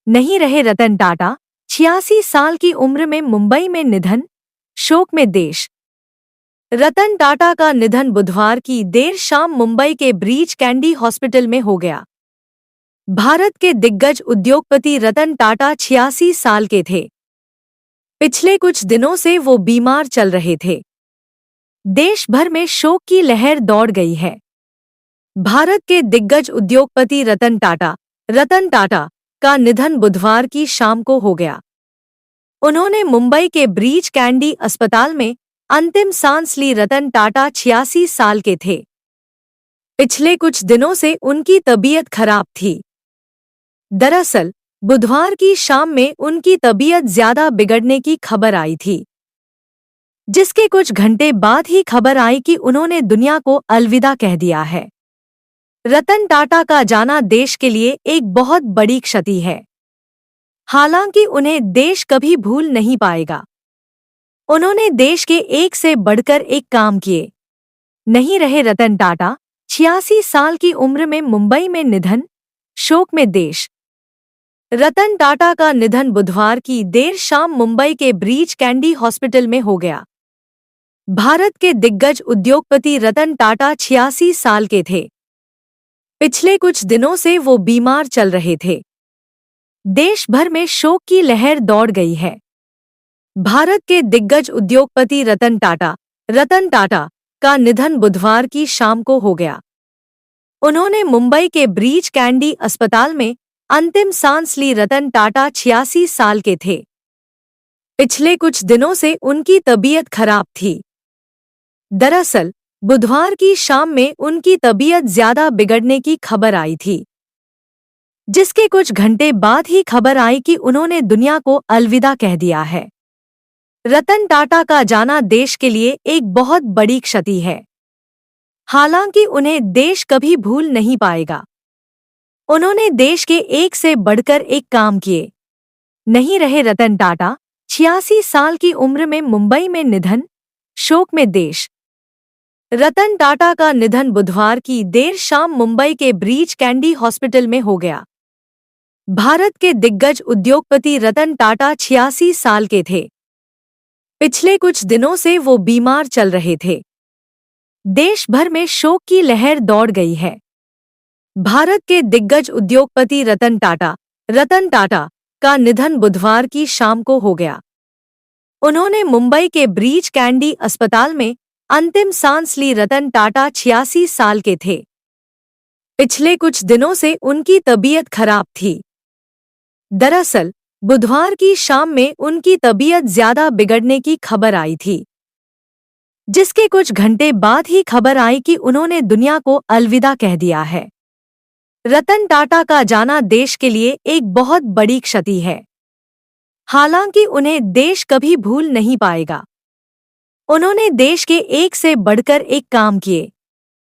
नहीं रहे रतन टाटा, 86 साल की उम्र में मुंबई में निधन, शोक में देश। रतन टाटा का निधन बुधवार की देर शाम मुंबई के ब्रीच कैंडी हॉस्पिटल में हो गया। भारत के दिग्गज उद्योगपति रतन टाटा 86 साल के थे। पिछले कुछ दिनों से वो बीमार चल रहे थे। देश भर में शोक की लहर दौड़ गई है। भारत के दिग्गज उद्योगपति रतन टाटा का निधन बुधवार की शाम को हो गया। उन्होंने मुंबई के ब्रीच कैंडी अस्पताल में अंतिम सांस ली। रतन टाटा 86 साल के थे। पिछले कुछ दिनों से उनकी तबीयत खराब थी। दरअसल बुधवार की शाम में उनकी तबीयत ज्यादा बिगड़ने की खबर आई थी, जिसके कुछ घंटे बाद ही खबर आई कि उन्होंने दुनिया को अलविदा कह दिया है। रतन टाटा का जाना देश के लिए एक बहुत बड़ी क्षति है। हालांकि उन्हें देश कभी भूल नहीं पाएगा। उन्होंने देश के एक से बढ़कर एक काम किए। नहीं रहे रतन टाटा, 86 साल की उम्र में मुंबई में निधन, शोक में देश। रतन टाटा का निधन बुधवार की देर शाम मुंबई के ब्रीच कैंडी हॉस्पिटल में हो गया। भारत के दिग्गज उद्योगपति रतन टाटा 86 साल के थे। पिछले कुछ दिनों से वो बीमार चल रहे थे। देश भर में शोक की लहर दौड़ गई है। भारत के दिग्गज उद्योगपति रतन टाटा का निधन बुधवार की शाम को हो गया। उन्होंने मुंबई के ब्रीच कैंडी अस्पताल में अंतिम सांस ली। रतन टाटा 86 साल के थे। पिछले कुछ दिनों से उनकी तबीयत खराब थी। दरअसल बुधवार की शाम में उनकी तबीयत ज्यादा बिगड़ने की खबर आई थी, जिसके कुछ घंटे बाद ही खबर आई कि उन्होंने दुनिया को अलविदा कह दिया है। रतन टाटा का जाना देश के लिए एक बहुत बड़ी क्षति है। हालांकि उन्हें देश कभी भूल नहीं पाएगा। उन्होंने देश के एक से बढ़कर एक काम किए। नहीं रहे रतन टाटा, 86 साल की उम्र में मुंबई में निधन, शोक में देश। रतन टाटा का निधन बुधवार की देर शाम मुंबई के ब्रीच कैंडी हॉस्पिटल में हो गया। भारत के दिग्गज उद्योगपति रतन टाटा 86 साल के थे। पिछले कुछ दिनों से वो बीमार चल रहे थे। देश भर में शोक की लहर दौड़ गई है। भारत के दिग्गज उद्योगपति रतन टाटा का निधन बुधवार की शाम को हो गया। उन्होंने मुंबई के ब्रीच कैंडी अस्पताल में अंतिम सांस ली। रतन टाटा 86 साल के थे। पिछले कुछ दिनों से उनकी तबीयत खराब थी। दरअसल बुधवार की शाम में उनकी तबीयत ज्यादा बिगड़ने की खबर आई थी, जिसके कुछ घंटे बाद ही खबर आई कि उन्होंने दुनिया को अलविदा कह दिया है। रतन टाटा का जाना देश के लिए एक बहुत बड़ी क्षति है। हालांकि उन्हें देश कभी भूल नहीं पाएगा। उन्होंने देश के एक से बढ़कर एक काम किए।